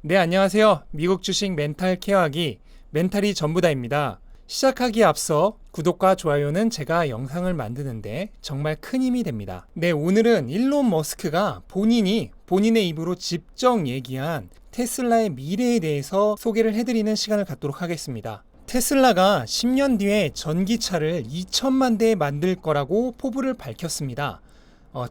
네, 안녕하세요. 미국 주식 멘탈 케어하기 멘탈이 전부다입니다. 시작하기에 앞서 구독과 좋아요는 제가 영상을 만드는데 정말 큰 힘이 됩니다. 네, 오늘은 일론 머스크가 본인의 입으로 직접 얘기한 테슬라의 미래에 대해서 소개를 해드리는 시간을 갖도록 하겠습니다. 테슬라가 10년 뒤에 전기차를 2천만 대 만들 거라고 포부를 밝혔습니다.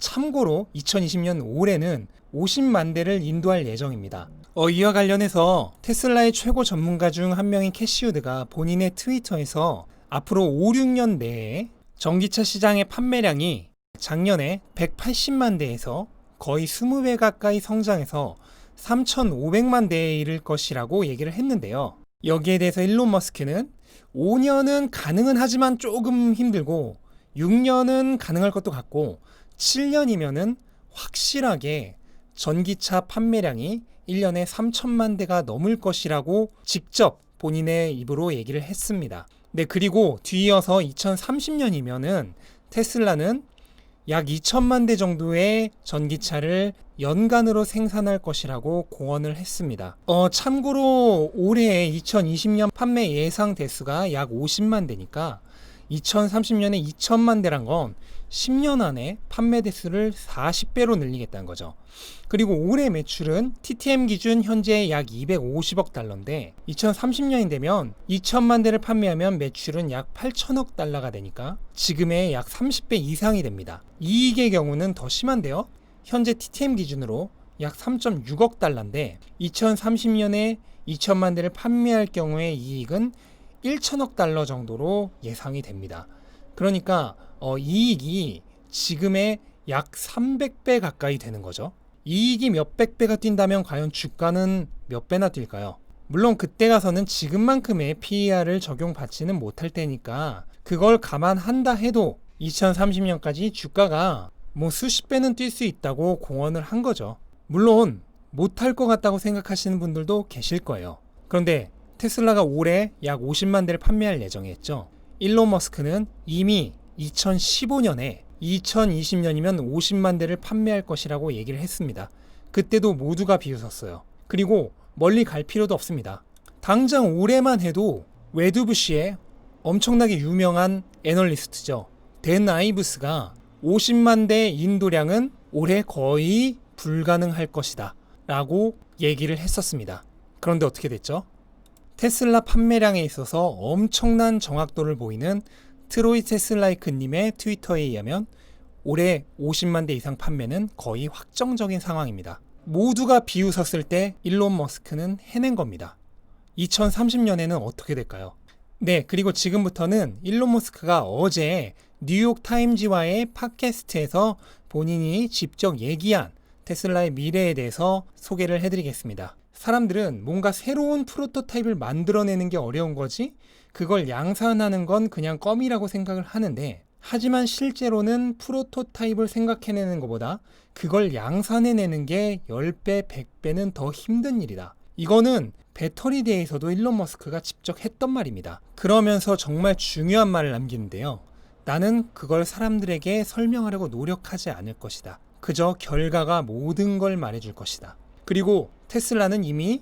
참고로 2020년 올해는 50만 대를 인도할 예정입니다. 이와 관련해서 테슬라의 최고 전문가 중 한 명인 캐시우드가 본인의 트위터에서 앞으로 5, 6년 내에 전기차 시장의 판매량이 작년에 180만 대에서 거의 20배 가까이 성장해서 3,500만 대에 이를 것이라고 얘기를 했는데요. 여기에 대해서 일론 머스크는 5년은 가능은 하지만 조금 힘들고 6년은 가능할 것도 같고 7년이면은 확실하게 전기차 판매량이 1년에 3천만 대가 넘을 것이라고 직접 본인의 입으로 얘기를 했습니다. 네, 그리고 뒤이어서 2030년이면은 테슬라는 약 2천만 대 정도의 전기차를 연간으로 생산할 것이라고 공언을 했습니다. 참고로 올해 2020년 판매 예상 대수가 약 50만 대니까 2030년에 2천만 대란 건 10년 안에 판매 대수를 40배로 늘리겠다는 거죠. 그리고 올해 매출은 TTM 기준 현재 약 250억 달러인데 2030년이 되면 2천만 대를 판매하면 매출은 약 8천억 달러가 되니까 지금의 약 30배 이상이 됩니다. 이익의 경우는 더 심한데요. 현재 TTM 기준으로 약 3.6억 달러인데 2030년에 2천만 대를 판매할 경우의 이익은 1천억 달러 정도로 예상이 됩니다. 그러니까 이익이 지금의 약 300배 가까이 되는 거죠. 이익이 몇백 배가 뛴다면 과연 주가는 몇 배나 뛸까요? 물론 그때 가서는 지금만큼의 PER을 적용받지는 못할 테니까 그걸 감안한다 해도 2030년까지 주가가 수십 배는 뛸 수 있다고 공언을 한 거죠. 물론 못할 것 같다고 생각하시는 분들도 계실 거예요. 그런데 테슬라가 올해 약 50만 대를 판매할 예정이었죠. 일론 머스크는 이미 2015년에 2020년이면 50만 대를 판매할 것이라고 얘기를 했습니다. 그때도 모두가 비웃었어요. 그리고 멀리 갈 필요도 없습니다. 당장 올해만 해도 웨드부시의 엄청나게 유명한 애널리스트죠. 댄 아이브스가 50만 대 인도량은 올해 거의 불가능할 것이다 라고 얘기를 했었습니다. 그런데 어떻게 됐죠? 테슬라 판매량에 있어서 엄청난 정확도를 보이는 트로이 테슬라이크님의 트위터에 의하면 올해 50만 대 이상 판매는 거의 확정적인 상황입니다. 모두가 비웃었을 때 일론 머스크는 해낸 겁니다. 2030년에는 어떻게 될까요? 네, 그리고 지금부터는 일론 머스크가 어제 뉴욕 타임즈와의 팟캐스트에서 본인이 직접 얘기한 테슬라의 미래에 대해서 소개를 해드리겠습니다. 사람들은 뭔가 새로운 프로토타입을 만들어내는 게 어려운 거지 그걸 양산하는 건 그냥 껌이라고 생각을 하는데 하지만 실제로는 프로토타입을 생각해내는 것보다 그걸 양산해내는 게 10배, 100배는 더 힘든 일이다. 이거는 배터리 대에서도 일론 머스크가 직접 했던 말입니다. 그러면서 정말 중요한 말을 남기는데요. 나는 그걸 사람들에게 설명하려고 노력하지 않을 것이다. 그저 결과가 모든 걸 말해줄 것이다. 그리고 테슬라는 이미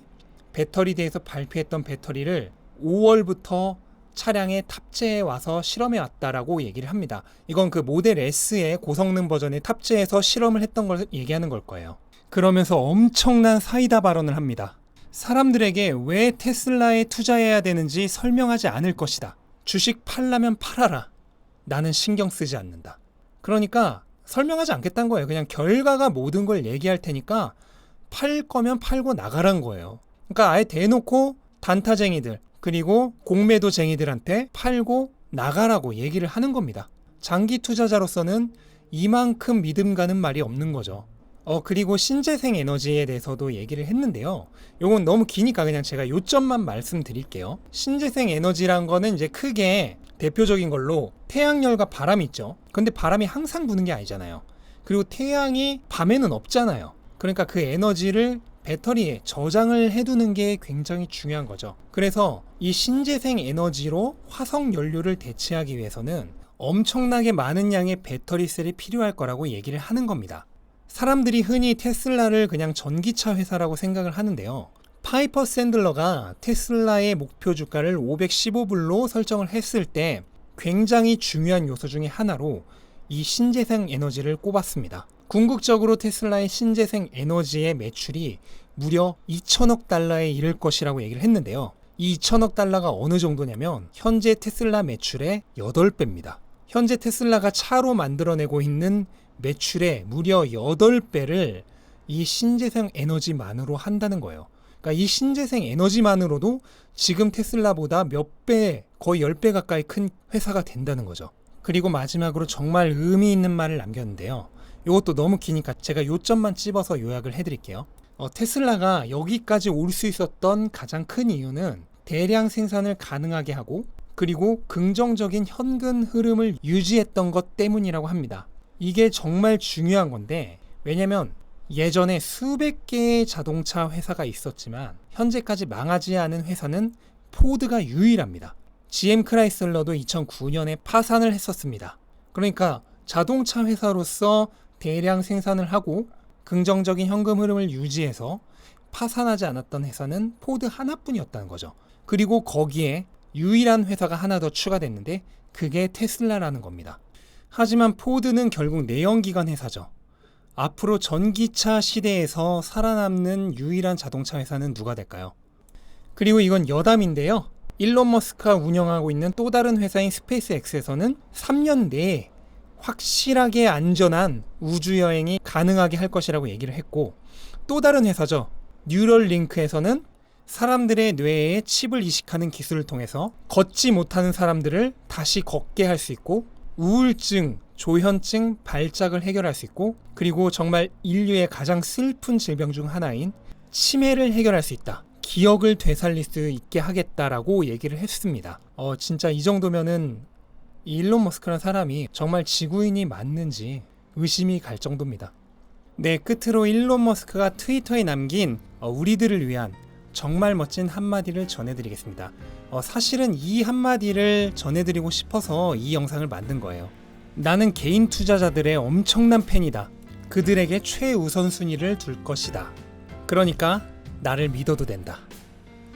배터리 대에서 발표했던 배터리를 5월부터 차량에 탑재해 와서 실험해 왔다라고 얘기를 합니다. 이건 그 모델 S의 고성능 버전에 탑재해서 실험을 했던 걸 얘기하는 걸 거예요. 그러면서 엄청난 사이다 발언을 합니다. 사람들에게 왜 테슬라에 투자해야 되는지 설명하지 않을 것이다. 주식 팔라면 팔아라. 나는 신경 쓰지 않는다. 그러니까 설명하지 않겠다는 거예요. 그냥 결과가 모든 걸 얘기할 테니까 팔 거면 팔고 나가란 거예요. 그러니까 아예 대놓고 단타쟁이들 그리고 공매도쟁이들한테 팔고 나가라고 얘기를 하는 겁니다. 장기 투자자로서는 이만큼 믿음 가는 말이 없는 거죠. 그리고 신재생 에너지에 대해서도 얘기를 했는데요. 요건 너무 기니까 그냥 제가 요점만 말씀드릴게요. 신재생 에너지란 거는 이제 크게 대표적인 걸로 태양열과 바람이 있죠. 근데 바람이 항상 부는 게 아니잖아요. 그리고 태양이 밤에는 없잖아요. 그러니까 그 에너지를 배터리에 저장을 해두는 게 굉장히 중요한 거죠. 그래서 이 신재생 에너지로 화석 연료를 대체하기 위해서는 엄청나게 많은 양의 배터리 셀이 필요할 거라고 얘기를 하는 겁니다. 사람들이 흔히 테슬라를 그냥 전기차 회사라고 생각을 하는데요. 파이퍼 샌들러가 테슬라의 목표 주가를 515불로 설정을 했을 때 굉장히 중요한 요소 중에 하나로 이 신재생 에너지를 꼽았습니다. 궁극적으로 테슬라의 신재생 에너지의 매출이 무려 2천억 달러에 이를 것이라고 얘기를 했는데요. 이 2천억 달러가 어느 정도냐면 현재 테슬라 매출의 8배입니다. 현재 테슬라가 차로 만들어내고 있는 매출의 무려 8배를 이 신재생 에너지만으로 한다는 거예요. 그러니까 이 신재생 에너지만으로도 지금 테슬라보다 몇 배, 거의 10배 가까이 큰 회사가 된다는 거죠. 그리고 마지막으로 정말 의미 있는 말을 남겼는데요. 이것도 너무 기니까 제가 요점만 찝어서 요약을 해드릴게요. 테슬라가 여기까지 올 수 있었던 가장 큰 이유는 대량 생산을 가능하게 하고 그리고 긍정적인 현금 흐름을 유지했던 것 때문이라고 합니다. 이게 정말 중요한 건데 왜냐면 예전에 수백 개의 자동차 회사가 있었지만 현재까지 망하지 않은 회사는 포드가 유일합니다. GM 크라이슬러도 2009년에 파산을 했었습니다. 그러니까 자동차 회사로서 대량 생산을 하고 긍정적인 현금 흐름을 유지해서 파산하지 않았던 회사는 포드 하나뿐이었다는 거죠. 그리고 거기에 유일한 회사가 하나 더 추가됐는데 그게 테슬라라는 겁니다. 하지만 포드는 결국 내연기관 회사죠. 앞으로 전기차 시대에서 살아남는 유일한 자동차 회사는 누가 될까요? 그리고 이건 여담인데요. 일론 머스크가 운영하고 있는 또 다른 회사인 스페이스X에서는 3년 내에 확실하게 안전한 우주여행이 가능하게 할 것이라고 얘기를 했고 또 다른 회사죠. 뉴럴링크에서는 사람들의 뇌에 칩을 이식하는 기술을 통해서 걷지 못하는 사람들을 다시 걷게 할 수 있고 우울증, 조현증, 발작을 해결할 수 있고 그리고 정말 인류의 가장 슬픈 질병 중 하나인 치매를 해결할 수 있다. 기억을 되살릴 수 있게 하겠다라고 얘기를 했습니다. 진짜 이 정도면은 이 일론 머스크라는 사람이 정말 지구인이 맞는지 의심이 갈 정도입니다. 네, 끝으로 일론 머스크가 트위터에 남긴 우리들을 위한 정말 멋진 한마디를 전해드리겠습니다. 사실은 이 한마디를 전해드리고 싶어서 이 영상을 만든 거예요. 나는 개인 투자자들의 엄청난 팬이다. 그들에게 최우선순위를 둘 것이다. 그러니까 나를 믿어도 된다.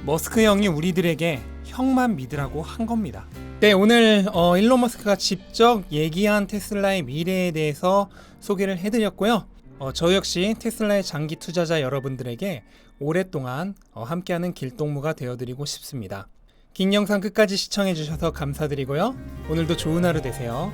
머스크 형이 우리들에게 형만 믿으라고 한 겁니다. 네, 오늘 일론 머스크가 직접 얘기한 테슬라의 미래에 대해서 소개를 해드렸고요. 저 역시 테슬라의 장기 투자자 여러분들에게 오랫동안 함께하는 길동무가 되어드리고 싶습니다. 긴 영상 끝까지 시청해주셔서 감사드리고요. 오늘도 좋은 하루 되세요.